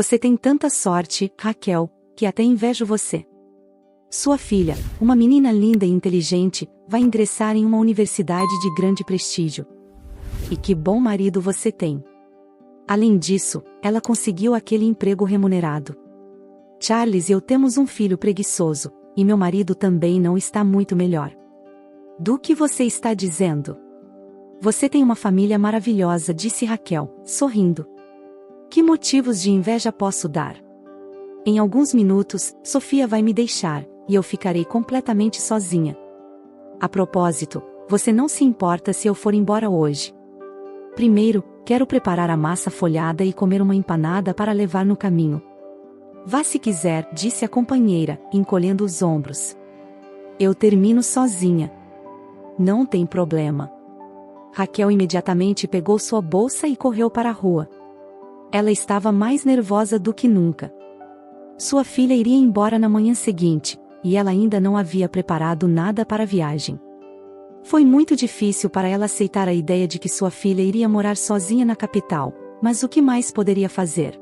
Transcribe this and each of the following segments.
Você tem tanta sorte, Raquel, que até invejo você. Sua filha, uma menina linda e inteligente, vai ingressar em uma universidade de grande prestígio. E que bom marido você tem. Além disso, ela conseguiu aquele emprego remunerado. Charles e eu temos um filho preguiçoso, e meu marido também não está muito melhor. Do que você está dizendo? Você tem uma família maravilhosa, disse Raquel, sorrindo. Que motivos de inveja posso dar? Em alguns minutos, Sofia vai me deixar, e eu ficarei completamente sozinha. A propósito, você não se importa se eu for embora hoje? Primeiro, quero preparar a massa folhada e comer uma empanada para levar no caminho. Vá se quiser, disse a companheira, encolhendo os ombros. Eu termino sozinha. Não tem problema. Raquel imediatamente pegou sua bolsa e correu para a rua. Ela estava mais nervosa do que nunca. Sua filha iria embora na manhã seguinte, e ela ainda não havia preparado nada para a viagem. Foi muito difícil para ela aceitar a ideia de que sua filha iria morar sozinha na capital, mas o que mais poderia fazer?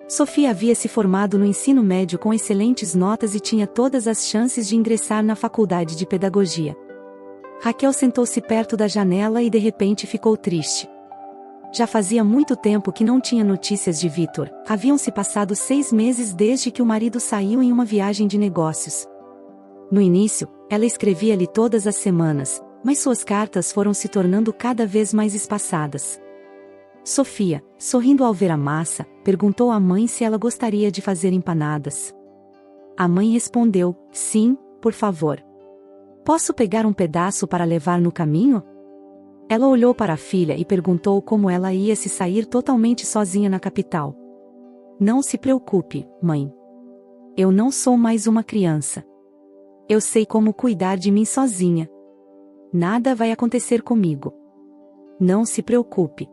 Sofia havia se formado no ensino médio com excelentes notas e tinha todas as chances de ingressar na faculdade de pedagogia. Raquel sentou-se perto da janela e de repente ficou triste. Já fazia muito tempo que não tinha notícias de Victor, haviam-se passado 6 meses desde que o marido saiu em uma viagem de negócios. No início, ela escrevia-lhe todas as semanas, mas suas cartas foram se tornando cada vez mais espaçadas. Sofia, sorrindo ao ver a massa, perguntou à mãe se ela gostaria de fazer empanadas. A mãe respondeu, sim, por favor. Posso pegar um pedaço para levar no caminho? Ela olhou para a filha e perguntou como ela ia se sair totalmente sozinha na capital. Não se preocupe, mãe. Eu não sou mais uma criança. Eu sei como cuidar de mim sozinha. Nada vai acontecer comigo. Não se preocupe.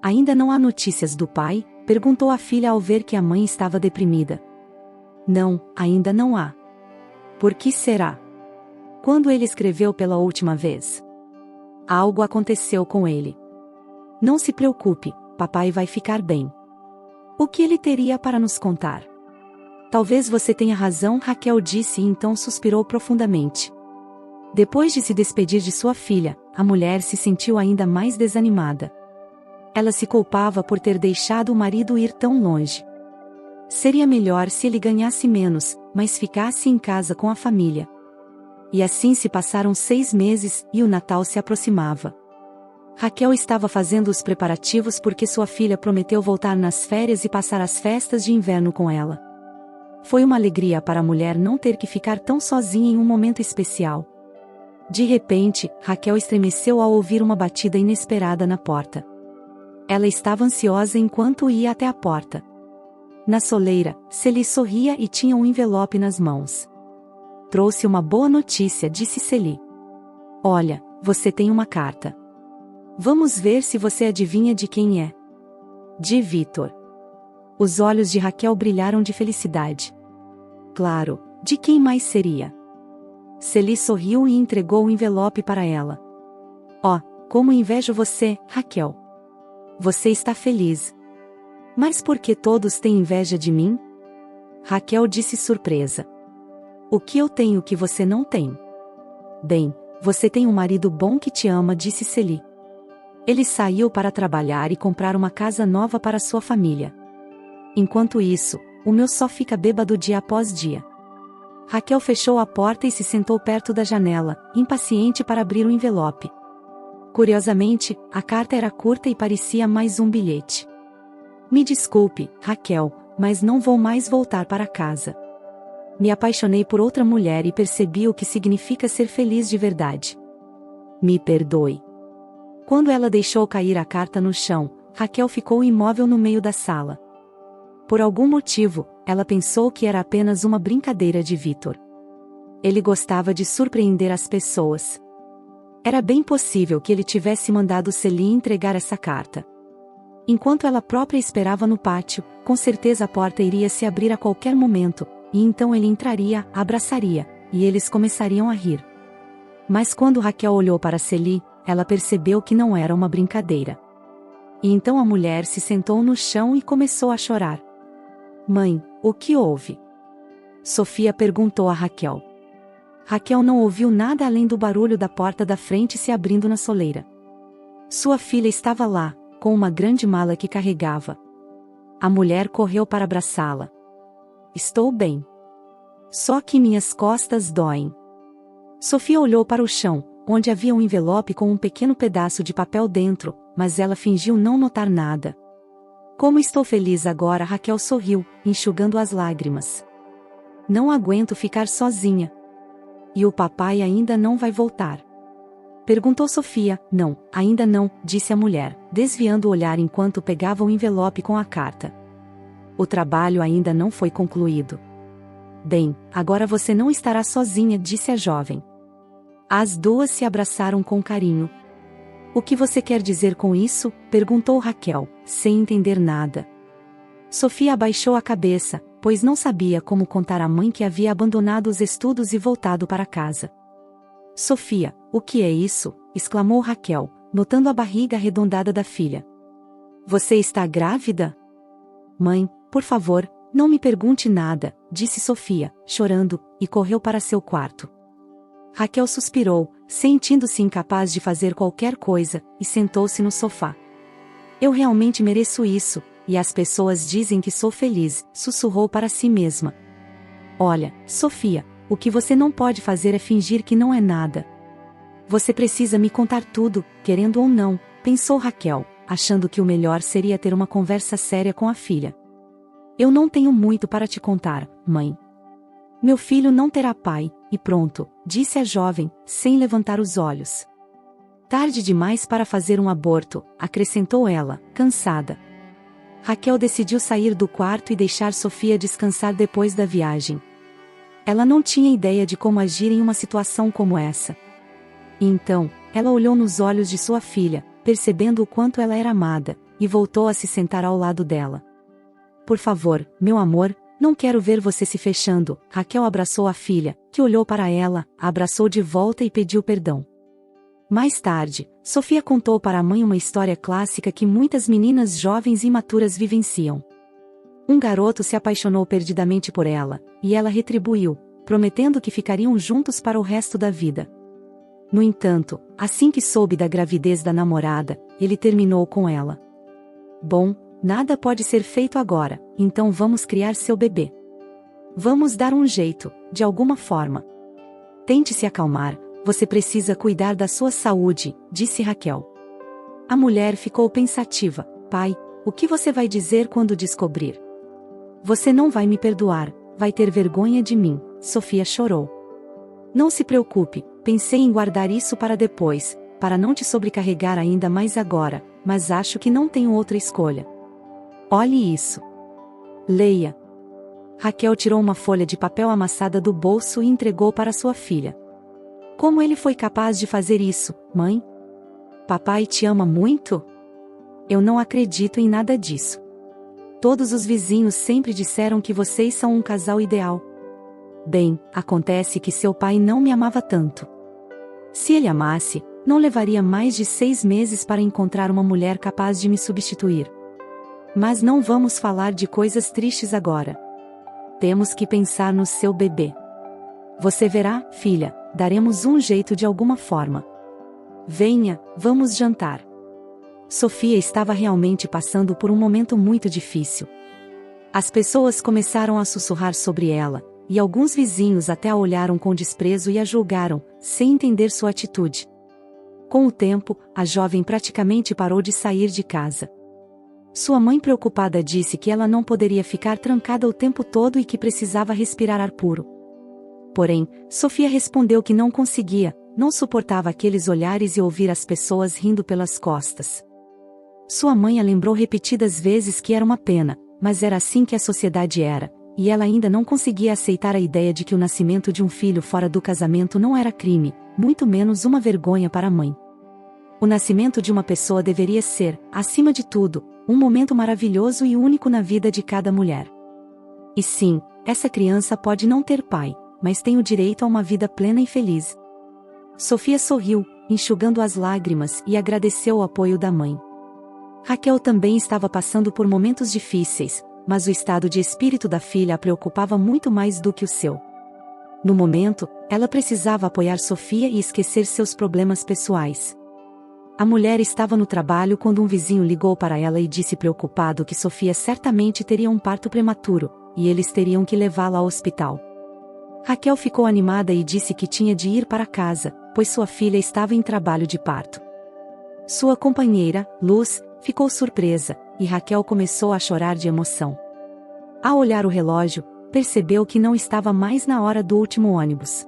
Ainda não há notícias do pai? Perguntou a filha ao ver que a mãe estava deprimida. Não, ainda não há. Por que será? Quando ele escreveu pela última vez? Algo aconteceu com ele. Não se preocupe, papai vai ficar bem. O que ele teria para nos contar? Talvez você tenha razão, Raquel disse e então suspirou profundamente. Depois de se despedir de sua filha, a mulher se sentiu ainda mais desanimada. Ela se culpava por ter deixado o marido ir tão longe. Seria melhor se ele ganhasse menos, mas ficasse em casa com a família. E assim se passaram 6 meses, e o Natal se aproximava. Raquel estava fazendo os preparativos porque sua filha prometeu voltar nas férias e passar as festas de inverno com ela. Foi uma alegria para a mulher não ter que ficar tão sozinha em um momento especial. De repente, Raquel estremeceu ao ouvir uma batida inesperada na porta. Ela estava ansiosa enquanto ia até a porta. Na soleira, Celi sorria e tinha um envelope nas mãos. Trouxe uma boa notícia, disse Celi. Olha, você tem uma carta. Vamos ver se você adivinha de quem é. De Victor. Os olhos de Raquel brilharam de felicidade. Claro, de quem mais seria? Celi sorriu e entregou o envelope para ela. Oh, como invejo você, Raquel. Você está feliz. Mas por que todos têm inveja de mim? Raquel disse surpresa. O que eu tenho que você não tem? Bem, você tem um marido bom que te ama, disse Celi. Ele saiu para trabalhar e comprar uma casa nova para sua família. Enquanto isso, o meu só fica bêbado dia após dia. Raquel fechou a porta e se sentou perto da janela, impaciente para abrir o envelope. Curiosamente, a carta era curta e parecia mais um bilhete. Me desculpe, Raquel, mas não vou mais voltar para casa. Me apaixonei por outra mulher e percebi o que significa ser feliz de verdade. Me perdoe. Quando ela deixou cair a carta no chão, Raquel ficou imóvel no meio da sala. Por algum motivo, ela pensou que era apenas uma brincadeira de Victor. Ele gostava de surpreender as pessoas. Era bem possível que ele tivesse mandado Celi entregar essa carta. Enquanto ela própria esperava no pátio, com certeza a porta iria se abrir a qualquer momento, e então ele entraria, a abraçaria, e eles começariam a rir. Mas quando Raquel olhou para Celi, ela percebeu que não era uma brincadeira. E então a mulher se sentou no chão e começou a chorar. Mãe, o que houve? Sofia perguntou a Raquel. Raquel não ouviu nada além do barulho da porta da frente se abrindo na soleira. Sua filha estava lá, com uma grande mala que carregava. A mulher correu para abraçá-la. Estou bem. Só que minhas costas doem. Sofia olhou para o chão, onde havia um envelope com um pequeno pedaço de papel dentro, mas ela fingiu não notar nada. Como estou feliz agora, Raquel sorriu, enxugando as lágrimas. Não aguento ficar sozinha. E o papai ainda não vai voltar? Perguntou Sofia. Não, ainda não, disse a mulher, desviando o olhar enquanto pegava o envelope com a carta. O trabalho ainda não foi concluído. Bem, agora você não estará sozinha, disse a jovem. As duas se abraçaram com carinho. O que você quer dizer com isso? Perguntou Raquel, sem entender nada. Sofia abaixou a cabeça, pois não sabia como contar à mãe que havia abandonado os estudos e voltado para casa. Sofia, o que é isso? Exclamou Raquel, notando a barriga arredondada da filha. Você está grávida? Mãe, por favor, não me pergunte nada, disse Sofia, chorando, e correu para seu quarto. Raquel suspirou, sentindo-se incapaz de fazer qualquer coisa, e sentou-se no sofá. Eu realmente mereço isso, e as pessoas dizem que sou feliz, sussurrou para si mesma. Olha, Sofia, o que você não pode fazer é fingir que não é nada. Você precisa me contar tudo, querendo ou não, pensou Raquel, achando que o melhor seria ter uma conversa séria com a filha. Eu não tenho muito para te contar, mãe. Meu filho não terá pai, e pronto, disse a jovem, sem levantar os olhos. Tarde demais para fazer um aborto, acrescentou ela, cansada. Raquel decidiu sair do quarto e deixar Sofia descansar depois da viagem. Ela não tinha ideia de como agir em uma situação como essa. E então, ela olhou nos olhos de sua filha, percebendo o quanto ela era amada, e voltou a se sentar ao lado dela. Por favor, meu amor, não quero ver você se fechando. Raquel abraçou a filha, que olhou para ela, a abraçou de volta e pediu perdão. Mais tarde, Sofia contou para a mãe uma história clássica que muitas meninas jovens e imaturas vivenciam. Um garoto se apaixonou perdidamente por ela, e ela retribuiu, prometendo que ficariam juntos para o resto da vida. No entanto, assim que soube da gravidez da namorada, ele terminou com ela. Bom, nada pode ser feito agora, então vamos criar seu bebê. Vamos dar um jeito, de alguma forma. Tente se acalmar, você precisa cuidar da sua saúde, disse Raquel. A mulher ficou pensativa. Pai, o que você vai dizer quando descobrir? Você não vai me perdoar, vai ter vergonha de mim, Sofia chorou. Não se preocupe, pensei em guardar isso para depois, para não te sobrecarregar ainda mais agora, mas acho que não tenho outra escolha. Olhe isso. Leia. Raquel tirou uma folha de papel amassada do bolso e entregou para sua filha. Como ele foi capaz de fazer isso, mãe? Papai te ama muito? Eu não acredito em nada disso. Todos os vizinhos sempre disseram que vocês são um casal ideal. Bem, acontece que seu pai não me amava tanto. Se ele amasse, não levaria mais de 6 meses para encontrar uma mulher capaz de me substituir. Mas não vamos falar de coisas tristes agora. Temos que pensar no seu bebê. Você verá, filha, daremos um jeito de alguma forma. Venha, vamos jantar. Sofia estava realmente passando por um momento muito difícil. As pessoas começaram a sussurrar sobre ela, e alguns vizinhos até a olharam com desprezo e a julgaram, sem entender sua atitude. Com o tempo, a jovem praticamente parou de sair de casa. Sua mãe preocupada disse que ela não poderia ficar trancada o tempo todo e que precisava respirar ar puro. Porém, Sofia respondeu que não conseguia, não suportava aqueles olhares e ouvir as pessoas rindo pelas costas. Sua mãe a lembrou repetidas vezes que era uma pena, mas era assim que a sociedade era, e ela ainda não conseguia aceitar a ideia de que o nascimento de um filho fora do casamento não era crime, muito menos uma vergonha para a mãe. O nascimento de uma pessoa deveria ser, acima de tudo, um momento maravilhoso e único na vida de cada mulher. E sim, essa criança pode não ter pai, mas tem o direito a uma vida plena e feliz. Sofia sorriu, enxugando as lágrimas, e agradeceu o apoio da mãe. Raquel também estava passando por momentos difíceis, mas o estado de espírito da filha a preocupava muito mais do que o seu. No momento, ela precisava apoiar Sofia e esquecer seus problemas pessoais. A mulher estava no trabalho quando um vizinho ligou para ela e disse preocupado que Sofia certamente teria um parto prematuro, e eles teriam que levá-la ao hospital. Raquel ficou animada e disse que tinha de ir para casa, pois sua filha estava em trabalho de parto. Sua companheira, Luz, ficou surpresa, e Raquel começou a chorar de emoção. Ao olhar o relógio, percebeu que não estava mais na hora do último ônibus.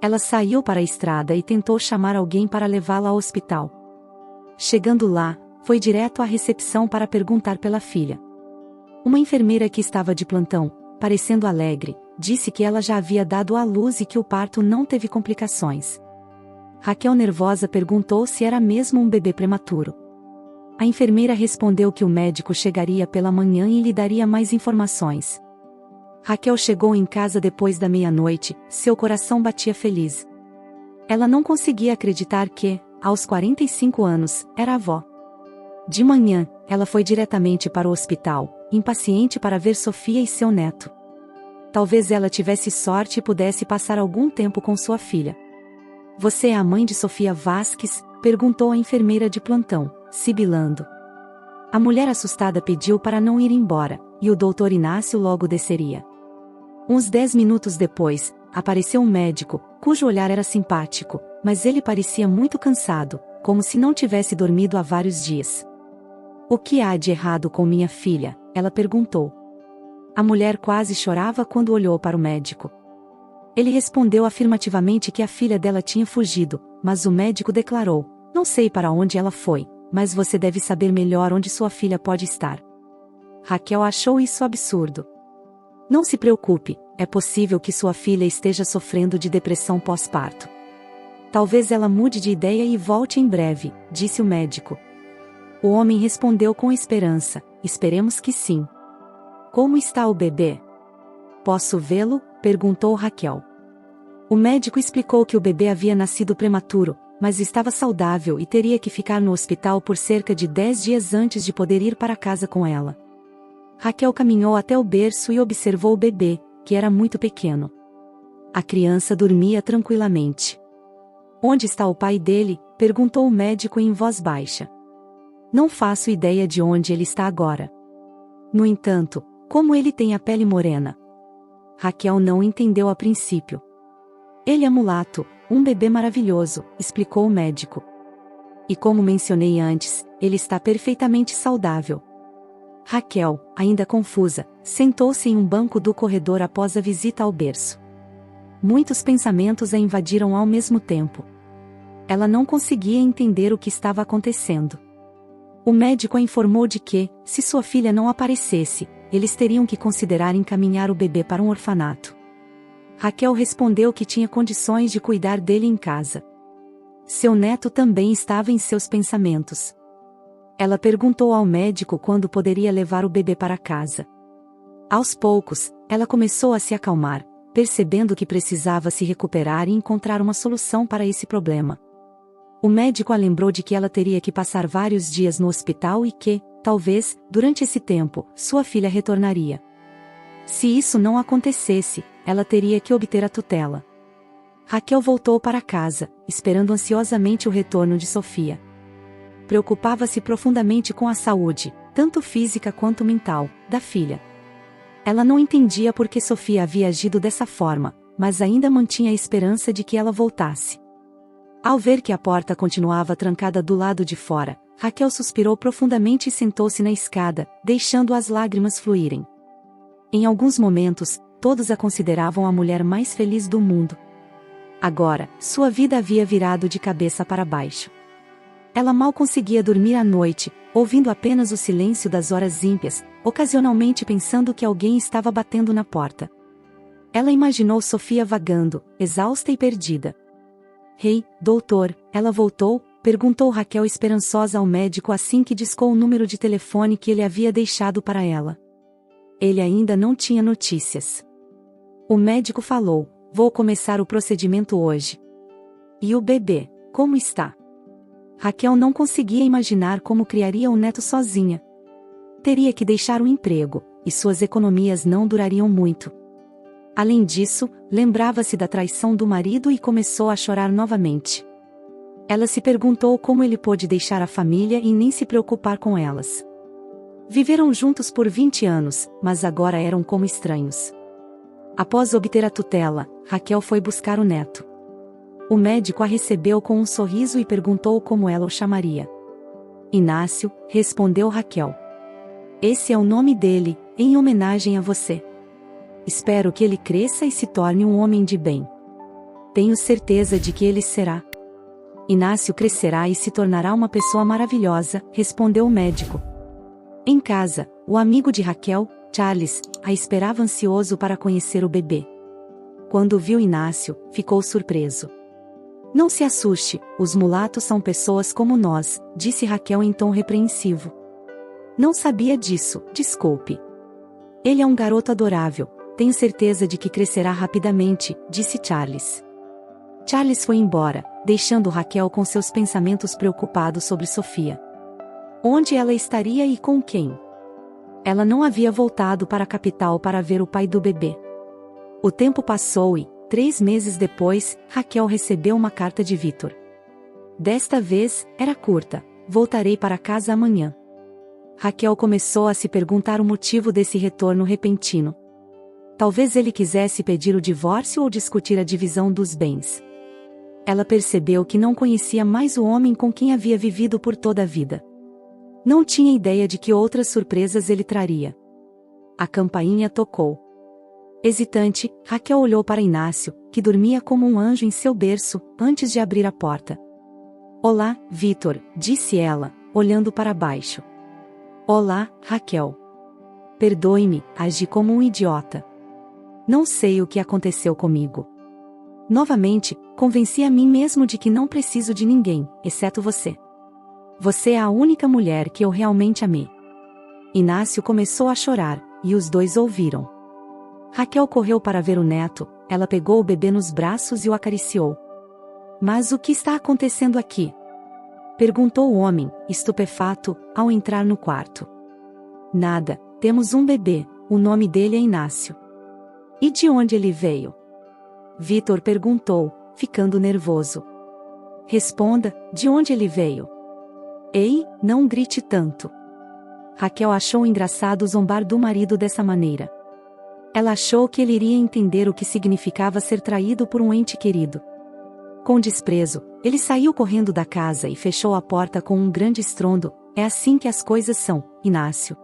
Ela saiu para a estrada e tentou chamar alguém para levá-la ao hospital. Chegando lá, foi direto à recepção para perguntar pela filha. Uma enfermeira que estava de plantão, parecendo alegre, disse que ela já havia dado à luz e que o parto não teve complicações. Raquel, nervosa, perguntou se era mesmo um bebê prematuro. A enfermeira respondeu que o médico chegaria pela manhã e lhe daria mais informações. Raquel chegou em casa depois da meia-noite, seu coração batia feliz. Ela não conseguia acreditar que, aos 45 anos, era avó. De manhã, ela foi diretamente para o hospital, impaciente para ver Sofia e seu neto. Talvez ela tivesse sorte e pudesse passar algum tempo com sua filha. "Você é a mãe de Sofia Vasques?", perguntou a enfermeira de plantão, sibilando. A mulher assustada pediu para não ir embora, e o doutor Inácio logo desceria. Uns 10 minutos depois, apareceu um médico, cujo olhar era simpático, mas ele parecia muito cansado, como se não tivesse dormido há vários dias. "O que há de errado com minha filha?", ela perguntou. A mulher quase chorava quando olhou para o médico. Ele respondeu afirmativamente que a filha dela tinha fugido, mas o médico declarou: "Não sei para onde ela foi, mas você deve saber melhor onde sua filha pode estar." Raquel achou isso absurdo. "Não se preocupe, é possível que sua filha esteja sofrendo de depressão pós-parto. Talvez ela mude de ideia e volte em breve", disse o médico. O homem respondeu com esperança: "Esperemos que sim." "Como está o bebê?" "Posso vê-lo?", perguntou Raquel. O médico explicou que o bebê havia nascido prematuro, mas estava saudável e teria que ficar no hospital por cerca de 10 dias antes de poder ir para casa com ela. Raquel caminhou até o berço e observou o bebê, que era muito pequeno. A criança dormia tranquilamente. "Onde está o pai dele?", perguntou o médico em voz baixa. "Não faço ideia de onde ele está agora. No entanto, como ele tem a pele morena?" Raquel não entendeu a princípio. "Ele é mulato, um bebê maravilhoso", explicou o médico. "E como mencionei antes, ele está perfeitamente saudável." Raquel, ainda confusa, sentou-se em um banco do corredor após a visita ao berço. Muitos pensamentos a invadiram ao mesmo tempo. Ela não conseguia entender o que estava acontecendo. O médico a informou de que, se sua filha não aparecesse, eles teriam que considerar encaminhar o bebê para um orfanato. Raquel respondeu que tinha condições de cuidar dele em casa. Seu neto também estava em seus pensamentos. Ela perguntou ao médico quando poderia levar o bebê para casa. Aos poucos, ela começou a se acalmar, percebendo que precisava se recuperar e encontrar uma solução para esse problema. O médico a lembrou de que ela teria que passar vários dias no hospital e que, talvez, durante esse tempo, sua filha retornaria. Se isso não acontecesse, ela teria que obter a tutela. Raquel voltou para casa, esperando ansiosamente o retorno de Sofia. Preocupava-se profundamente com a saúde, tanto física quanto mental, da filha. Ela não entendia por que Sofia havia agido dessa forma, mas ainda mantinha a esperança de que ela voltasse. Ao ver que a porta continuava trancada do lado de fora, Raquel suspirou profundamente e sentou-se na escada, deixando as lágrimas fluírem. Em alguns momentos, todos a consideravam a mulher mais feliz do mundo. Agora, sua vida havia virado de cabeça para baixo. Ela mal conseguia dormir à noite, ouvindo apenas o silêncio das horas ímpias, ocasionalmente pensando que alguém estava batendo na porta. Ela imaginou Sofia vagando, exausta e perdida. "Ei, doutor, ela voltou?", perguntou Raquel esperançosa ao médico assim que discou o número de telefone que ele havia deixado para ela. Ele ainda não tinha notícias. O médico falou: "Vou começar o procedimento hoje." "E o bebê, como está?" Raquel não conseguia imaginar como criaria um neto sozinha. Teria que deixar o emprego, e suas economias não durariam muito. Além disso, lembrava-se da traição do marido e começou a chorar novamente. Ela se perguntou como ele pôde deixar a família e nem se preocupar com elas. Viveram juntos por 20 anos, mas agora eram como estranhos. Após obter a tutela, Raquel foi buscar o neto. O médico a recebeu com um sorriso e perguntou como ela o chamaria. Inácio, respondeu Raquel. Esse é o nome dele, em homenagem a você. Espero que ele cresça e se torne um homem de bem. Tenho certeza de que ele será. Inácio crescerá e se tornará uma pessoa maravilhosa, respondeu o médico. Em casa, o amigo de Raquel, Charles, a esperava ansioso para conhecer o bebê. Quando viu Inácio, ficou surpreso. Não se assuste, os mulatos são pessoas como nós, disse Raquel em tom repreensivo. Não sabia disso, desculpe. Ele é um garoto adorável, tenho certeza de que crescerá rapidamente, disse Charles. Charles foi embora, deixando Raquel com seus pensamentos preocupados sobre Sofia. Onde ela estaria e com quem? Ela não havia voltado para a capital para ver o pai do bebê. O tempo passou e, 3 meses depois, Raquel recebeu uma carta de Vitor. Desta vez, era curta: voltarei para casa amanhã. Raquel começou a se perguntar o motivo desse retorno repentino. Talvez ele quisesse pedir o divórcio ou discutir a divisão dos bens. Ela percebeu que não conhecia mais o homem com quem havia vivido por toda a vida. Não tinha ideia de que outras surpresas ele traria. A campainha tocou. Hesitante, Raquel olhou para Inácio, que dormia como um anjo em seu berço, antes de abrir a porta. Olá, Vitor, disse ela, olhando para baixo. Olá, Raquel. Perdoe-me, agi como um idiota. Não sei o que aconteceu comigo. Novamente, convenci a mim mesmo de que não preciso de ninguém, exceto você. Você é a única mulher que eu realmente amei. Inácio começou a chorar, e os dois ouviram. Raquel correu para ver o neto, ela pegou o bebê nos braços e o acariciou. Mas o que está acontecendo aqui? Perguntou o homem, estupefato, ao entrar no quarto. Nada, temos um bebê, o nome dele é Inácio. E de onde ele veio? Vitor perguntou, ficando nervoso. Responda, de onde ele veio? Ei, não grite tanto. Raquel achou engraçado zombar do marido dessa maneira. Ela achou que ele iria entender o que significava ser traído por um ente querido. Com desprezo, ele saiu correndo da casa e fechou a porta com um grande estrondo. É assim que as coisas são, Inácio.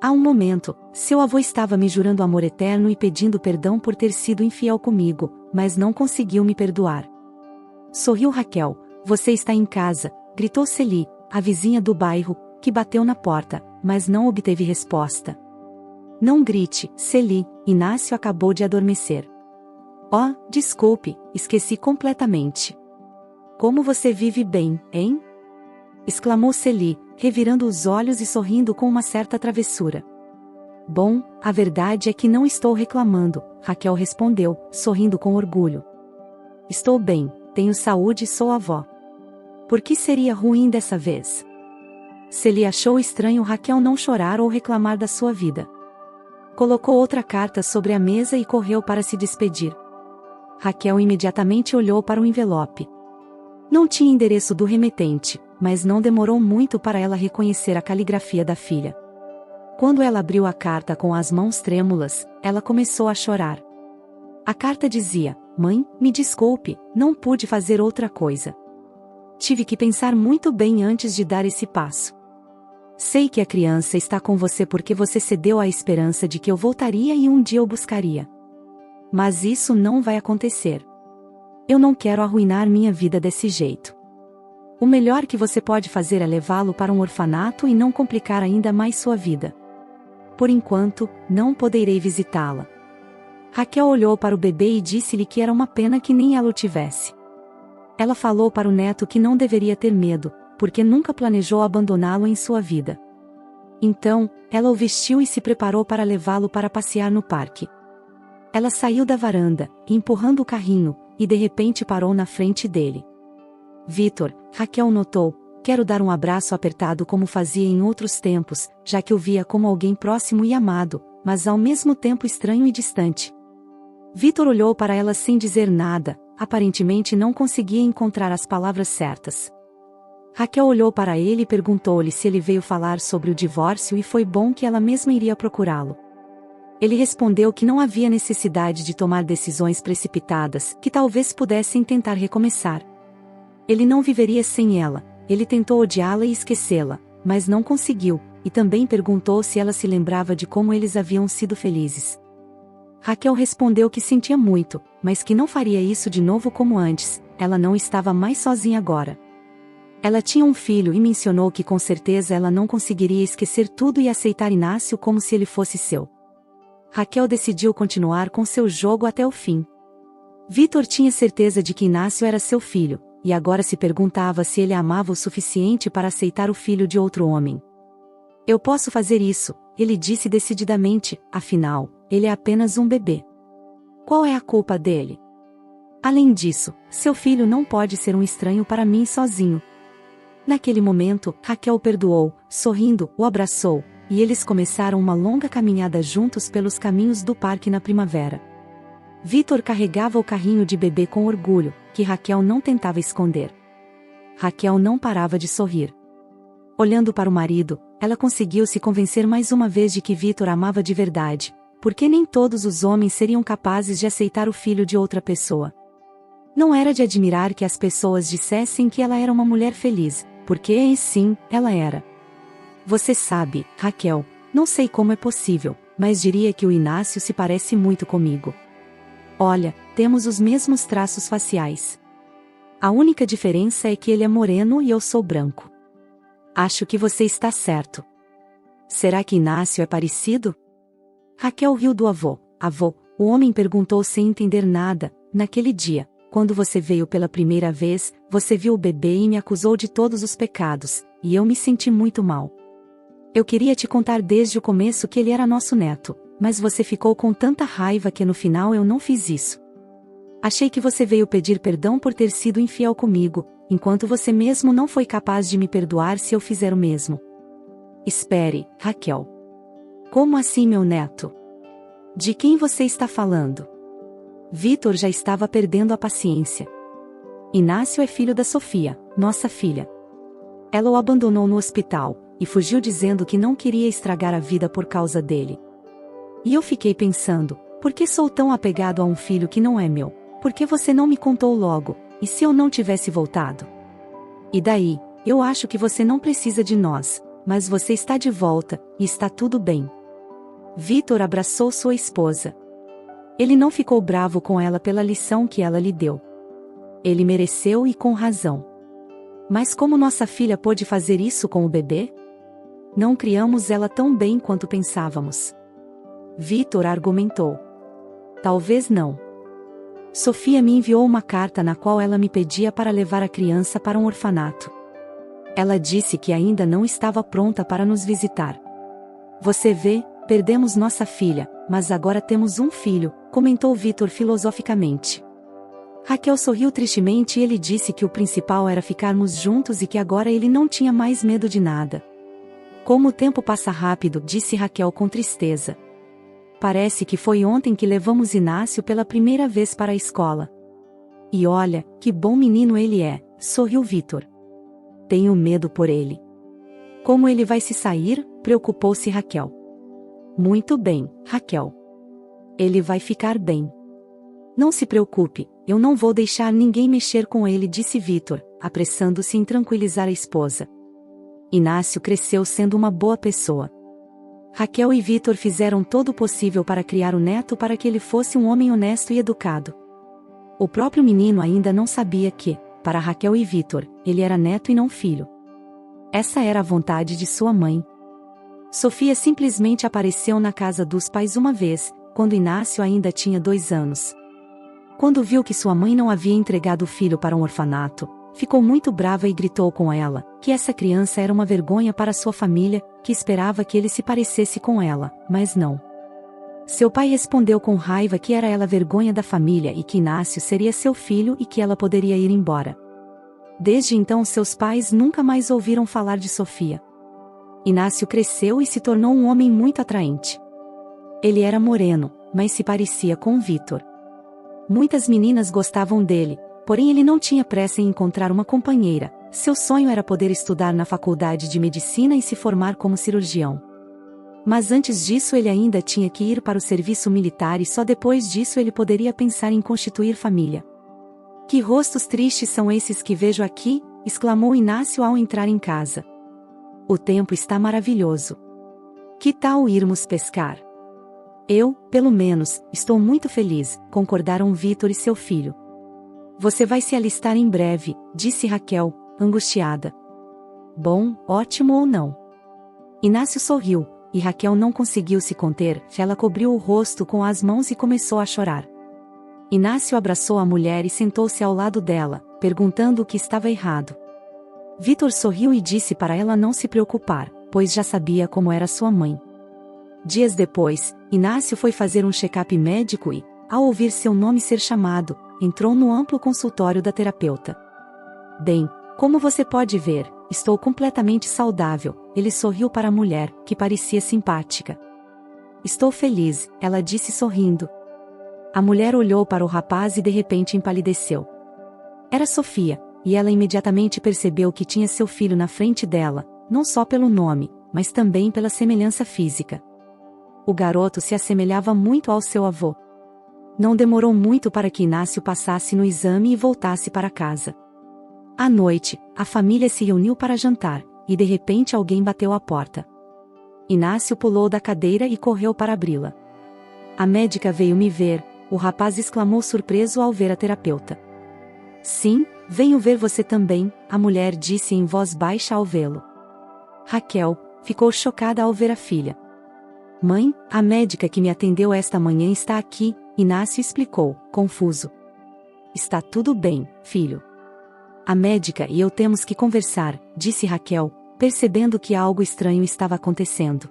Há um momento, seu avô estava me jurando amor eterno e pedindo perdão por ter sido infiel comigo, mas não conseguiu me perdoar. Sorriu Raquel. Você está em casa, gritou Celi, a vizinha do bairro, que bateu na porta, mas não obteve resposta. Não grite, Celi, Inácio acabou de adormecer. Oh, desculpe, esqueci completamente. Como você vive bem, hein? Exclamou Celi, revirando os olhos e sorrindo com uma certa travessura. Bom, a verdade é que não estou reclamando, Raquel respondeu, sorrindo com orgulho. Estou bem, tenho saúde e sou avó. Por que seria ruim dessa vez? Celi achou estranho Raquel não chorar ou reclamar da sua vida. Colocou outra carta sobre a mesa e correu para se despedir. Raquel imediatamente olhou para o envelope. Não tinha endereço do remetente, mas não demorou muito para ela reconhecer a caligrafia da filha. Quando ela abriu a carta com as mãos trêmulas, ela começou a chorar. A carta dizia: Mãe, me desculpe, não pude fazer outra coisa. Tive que pensar muito bem antes de dar esse passo. Sei que a criança está com você porque você cedeu à esperança de que eu voltaria e um dia o buscaria. Mas isso não vai acontecer. Eu não quero arruinar minha vida desse jeito. O melhor que você pode fazer é levá-lo para um orfanato e não complicar ainda mais sua vida. Por enquanto, não poderei visitá-la. Raquel olhou para o bebê e disse-lhe que era uma pena que nem ela o tivesse. Ela falou para o neto que não deveria ter medo, porque nunca planejou abandoná-lo em sua vida. Então, ela o vestiu e se preparou para levá-lo para passear no parque. Ela saiu da varanda, empurrando o carrinho, e de repente parou na frente dele. Vitor, Raquel notou, quero dar um abraço apertado como fazia em outros tempos, já que o via como alguém próximo e amado, mas ao mesmo tempo estranho e distante. Vitor olhou para ela sem dizer nada, aparentemente não conseguia encontrar as palavras certas. Raquel olhou para ele e perguntou-lhe se ele veio falar sobre o divórcio e foi bom que ela mesma iria procurá-lo. Ele respondeu que não havia necessidade de tomar decisões precipitadas, que talvez pudessem tentar recomeçar. Ele não viveria sem ela, ele tentou odiá-la e esquecê-la, mas não conseguiu, e também perguntou se ela se lembrava de como eles haviam sido felizes. Raquel respondeu que sentia muito, mas que não faria isso de novo como antes, ela não estava mais sozinha agora. Ela tinha um filho e mencionou que com certeza ela não conseguiria esquecer tudo e aceitar Inácio como se ele fosse seu. Raquel decidiu continuar com seu jogo até o fim. Vitor tinha certeza de que Inácio era seu filho, e agora se perguntava se ele a amava o suficiente para aceitar o filho de outro homem. Eu posso fazer isso, ele disse decididamente, afinal, ele é apenas um bebê. Qual é a culpa dele? Além disso, seu filho não pode ser um estranho para mim sozinho. Naquele momento, Raquel o perdoou, sorrindo, o abraçou, e eles começaram uma longa caminhada juntos pelos caminhos do parque na primavera. Vitor carregava o carrinho de bebê com orgulho, que Raquel não tentava esconder. Raquel não parava de sorrir. Olhando para o marido, ela conseguiu se convencer mais uma vez de que Vitor amava de verdade, porque nem todos os homens seriam capazes de aceitar o filho de outra pessoa. Não era de admirar que as pessoas dissessem que ela era uma mulher feliz, porque, sim, ela era. Você sabe, Raquel, não sei como é possível, mas diria que o Inácio se parece muito comigo. Olha, temos os mesmos traços faciais. A única diferença é que ele é moreno e eu sou branco. Acho que você está certo. Será que Inácio é parecido? Raquel riu do avô. Avô, o homem perguntou sem entender nada, naquele dia. Quando você veio pela primeira vez, você viu o bebê e me acusou de todos os pecados, e eu me senti muito mal. Eu queria te contar desde o começo que ele era nosso neto, mas você ficou com tanta raiva que no final eu não fiz isso. Achei que você veio pedir perdão por ter sido infiel comigo, enquanto você mesmo não foi capaz de me perdoar se eu fizer o mesmo. Espere, Raquel. Como assim, meu neto? De quem você está falando? Vitor já estava perdendo a paciência. Inácio é filho da Sofia, nossa filha. Ela o abandonou no hospital, e fugiu dizendo que não queria estragar a vida por causa dele. E eu fiquei pensando, por que sou tão apegado a um filho que não é meu? Por que você não me contou logo, e se eu não tivesse voltado? E daí, eu acho que você não precisa de nós, mas você está de volta, e está tudo bem. Vitor abraçou sua esposa. Ele não ficou bravo com ela pela lição que ela lhe deu. Ele mereceu e com razão. Mas como nossa filha pôde fazer isso com o bebê? Não criamos ela tão bem quanto pensávamos. Vitor argumentou. Talvez não. Sofia me enviou uma carta na qual ela me pedia para levar a criança para um orfanato. Ela disse que ainda não estava pronta para nos visitar. Você vê, perdemos nossa filha, mas agora temos um filho, comentou Vitor filosoficamente. Raquel sorriu tristemente e ele disse que o principal era ficarmos juntos e que agora ele não tinha mais medo de nada. Como o tempo passa rápido, disse Raquel com tristeza. Parece que foi ontem que levamos Inácio pela primeira vez para a escola. E olha, que bom menino ele é, sorriu Vitor. Tenho medo por ele. Como ele vai se sair? Preocupou-se Raquel. Muito bem, Raquel. Ele vai ficar bem. Não se preocupe, eu não vou deixar ninguém mexer com ele, disse Vitor, apressando-se em tranquilizar a esposa. Inácio cresceu sendo uma boa pessoa. Raquel e Vitor fizeram todo o possível para criar o neto para que ele fosse um homem honesto e educado. O próprio menino ainda não sabia que, para Raquel e Vitor, ele era neto e não filho. Essa era a vontade de sua mãe. Sofia simplesmente apareceu na casa dos pais uma vez, quando Inácio ainda tinha 2 anos. Quando viu que sua mãe não havia entregado o filho para um orfanato, ficou muito brava e gritou com ela, que essa criança era uma vergonha para sua família, que esperava que ele se parecesse com ela, mas não. Seu pai respondeu com raiva que era ela a vergonha da família e que Inácio seria seu filho e que ela poderia ir embora. Desde então seus pais nunca mais ouviram falar de Sofia. Inácio cresceu e se tornou um homem muito atraente. Ele era moreno, mas se parecia com Vítor. Muitas meninas gostavam dele, porém ele não tinha pressa em encontrar uma companheira. Seu sonho era poder estudar na faculdade de medicina e se formar como cirurgião. Mas antes disso ele ainda tinha que ir para o serviço militar e só depois disso ele poderia pensar em constituir família. Que rostos tristes são esses que vejo aqui? Exclamou Inácio ao entrar em casa. O tempo está maravilhoso. Que tal irmos pescar? Eu, pelo menos, estou muito feliz, concordaram Vítor e seu filho. Você vai se alistar em breve, disse Raquel, angustiada. Bom, ótimo ou não? Inácio sorriu, e Raquel não conseguiu se conter, ela cobriu o rosto com as mãos e começou a chorar. Inácio abraçou a mulher e sentou-se ao lado dela, perguntando o que estava errado. Vítor sorriu e disse para ela não se preocupar, pois já sabia como era sua mãe. Dias depois, Inácio foi fazer um check-up médico e, ao ouvir seu nome ser chamado, entrou no amplo consultório da terapeuta. Bem, como você pode ver, estou completamente saudável, ele sorriu para a mulher, que parecia simpática. Estou feliz, ela disse sorrindo. A mulher olhou para o rapaz e de repente empalideceu. Era Sofia, e ela imediatamente percebeu que tinha seu filho na frente dela, não só pelo nome, mas também pela semelhança física. O garoto se assemelhava muito ao seu avô. Não demorou muito para que Inácio passasse no exame e voltasse para casa. À noite, a família se reuniu para jantar, e de repente alguém bateu à porta. Inácio pulou da cadeira e correu para abri-la. A médica veio me ver, o rapaz exclamou surpreso ao ver a terapeuta. Sim, venho ver você também, a mulher disse em voz baixa ao vê-lo. Raquel ficou chocada ao ver a filha. Mãe, a médica que me atendeu esta manhã está aqui, Inácio explicou, confuso. Está tudo bem, filho. A médica e eu temos que conversar, disse Raquel, percebendo que algo estranho estava acontecendo.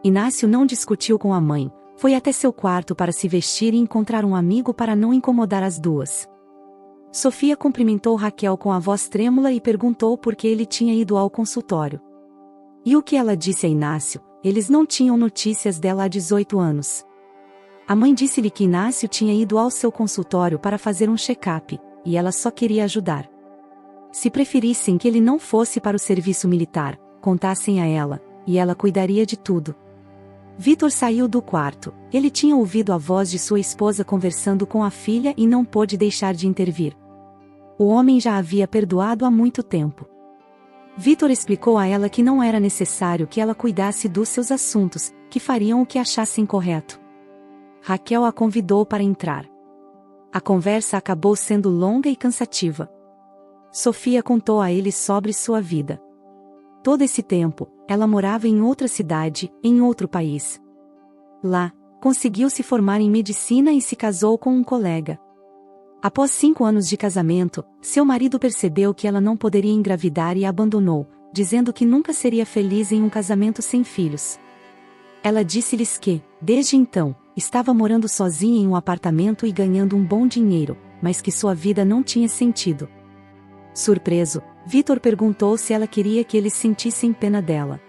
Inácio não discutiu com a mãe, foi até seu quarto para se vestir e encontrar um amigo para não incomodar as duas. Sofia cumprimentou Raquel com a voz trêmula e perguntou por que ele tinha ido ao consultório. E o que ela disse a Inácio? Eles não tinham notícias dela há 18 anos. A mãe disse-lhe que Inácio tinha ido ao seu consultório para fazer um check-up, e ela só queria ajudar. Se preferissem que ele não fosse para o serviço militar, contassem a ela, e ela cuidaria de tudo. Vítor saiu do quarto, ele tinha ouvido a voz de sua esposa conversando com a filha e não pôde deixar de intervir. O homem já havia perdoado há muito tempo. Vítor explicou a ela que não era necessário que ela cuidasse dos seus assuntos, que fariam o que achassem correto. Raquel a convidou para entrar. A conversa acabou sendo longa e cansativa. Sofia contou a ele sobre sua vida. Todo esse tempo, ela morava em outra cidade, em outro país. Lá, conseguiu se formar em medicina e se casou com um colega. Após 5 anos de casamento, seu marido percebeu que ela não poderia engravidar e a abandonou, dizendo que nunca seria feliz em um casamento sem filhos. Ela disse-lhes que, desde então, estava morando sozinha em um apartamento e ganhando um bom dinheiro, mas que sua vida não tinha sentido. Surpreso, Vítor perguntou se ela queria que eles sentissem pena dela.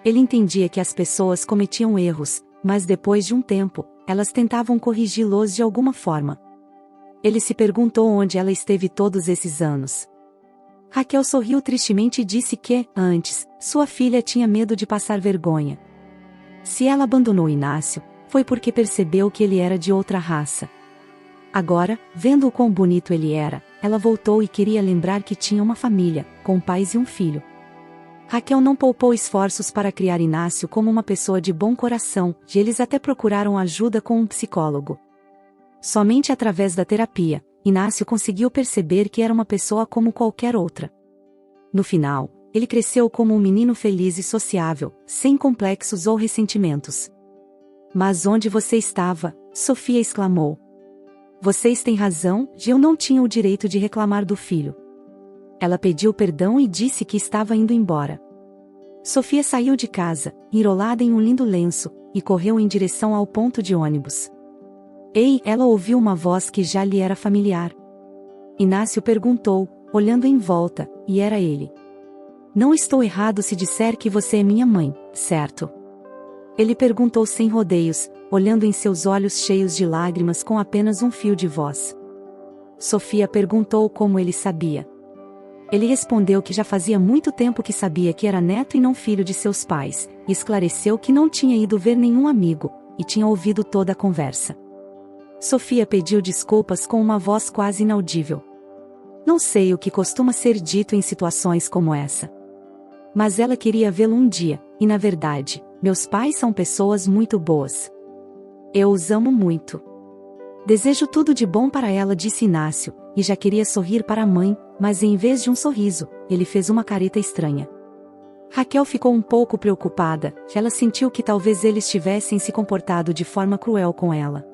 Ele entendia que as pessoas cometiam erros, mas depois de um tempo, elas tentavam corrigi-los de alguma forma. Ele se perguntou onde ela esteve todos esses anos. Raquel sorriu tristemente e disse que, antes, sua filha tinha medo de passar vergonha. Se ela abandonou Inácio, foi porque percebeu que ele era de outra raça. Agora, vendo o quão bonito ele era, ela voltou e queria lembrar que tinha uma família, com pais e um filho. Raquel não poupou esforços para criar Inácio como uma pessoa de bom coração, e eles até procuraram ajuda com um psicólogo. Somente através da terapia, Inácio conseguiu perceber que era uma pessoa como qualquer outra. No final, ele cresceu como um menino feliz e sociável, sem complexos ou ressentimentos. Mas onde você estava? Sofia exclamou. Vocês têm razão, eu não tinha o direito de reclamar do filho. Ela pediu perdão e disse que estava indo embora. Sofia saiu de casa, enrolada em um lindo lenço, e correu em direção ao ponto de ônibus. Ei, ela ouviu uma voz que já lhe era familiar. Inácio perguntou, olhando em volta, e era ele. Não estou errado se disser que você é minha mãe, certo? Ele perguntou sem rodeios, olhando em seus olhos cheios de lágrimas com apenas um fio de voz. Sofia perguntou como ele sabia. Ele respondeu que já fazia muito tempo que sabia que era neto e não filho de seus pais, e esclareceu que não tinha ido ver nenhum amigo, e tinha ouvido toda a conversa. Sofia pediu desculpas com uma voz quase inaudível. Não sei o que costuma ser dito em situações como essa. Mas ela queria vê-lo um dia, e na verdade, meus pais são pessoas muito boas. Eu os amo muito. Desejo tudo de bom para ela, disse Inácio, e já queria sorrir para a mãe, mas em vez de um sorriso, ele fez uma careta estranha. Raquel ficou um pouco preocupada, ela sentiu que talvez eles tivessem se comportado de forma cruel com ela.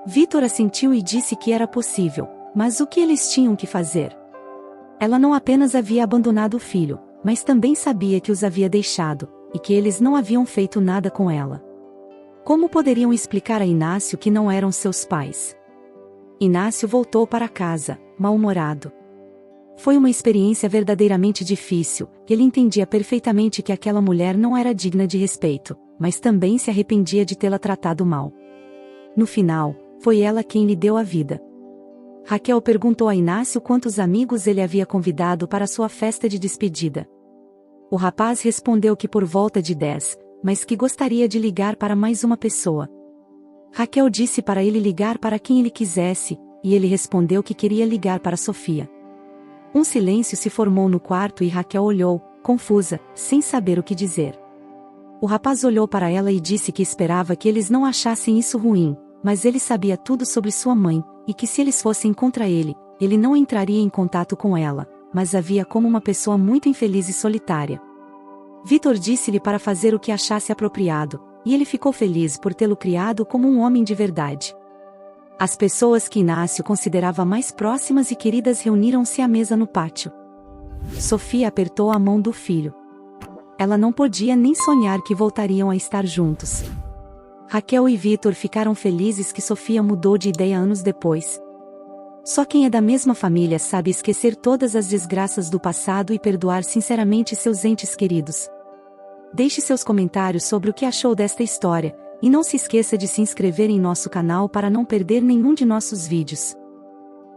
Vítor assentiu e disse que era possível, mas o que eles tinham que fazer? Ela não apenas havia abandonado o filho, mas também sabia que os havia deixado, e que eles não haviam feito nada com ela. Como poderiam explicar a Inácio que não eram seus pais? Inácio voltou para casa, mal-humorado. Foi uma experiência verdadeiramente difícil, ele entendia perfeitamente que aquela mulher não era digna de respeito, mas também se arrependia de tê-la tratado mal. No final, foi ela quem lhe deu a vida. Raquel perguntou a Inácio quantos amigos ele havia convidado para sua festa de despedida. O rapaz respondeu que por volta de 10, mas que gostaria de ligar para mais uma pessoa. Raquel disse para ele ligar para quem ele quisesse, e ele respondeu que queria ligar para Sofia. Um silêncio se formou no quarto e Raquel olhou, confusa, sem saber o que dizer. O rapaz olhou para ela e disse que esperava que eles não achassem isso ruim, mas ele sabia tudo sobre sua mãe, e que se eles fossem contra ele, ele não entraria em contato com ela, mas havia como uma pessoa muito infeliz e solitária. Vítor disse-lhe para fazer o que achasse apropriado, e ele ficou feliz por tê-lo criado como um homem de verdade. As pessoas que Inácio considerava mais próximas e queridas reuniram-se à mesa no pátio. Sofia apertou a mão do filho. Ela não podia nem sonhar que voltariam a estar juntos. Raquel e Vítor ficaram felizes que Sofia mudou de ideia anos depois. Só quem é da mesma família sabe esquecer todas as desgraças do passado e perdoar sinceramente seus entes queridos. Deixe seus comentários sobre o que achou desta história, e não se esqueça de se inscrever em nosso canal para não perder nenhum de nossos vídeos.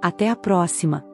Até a próxima!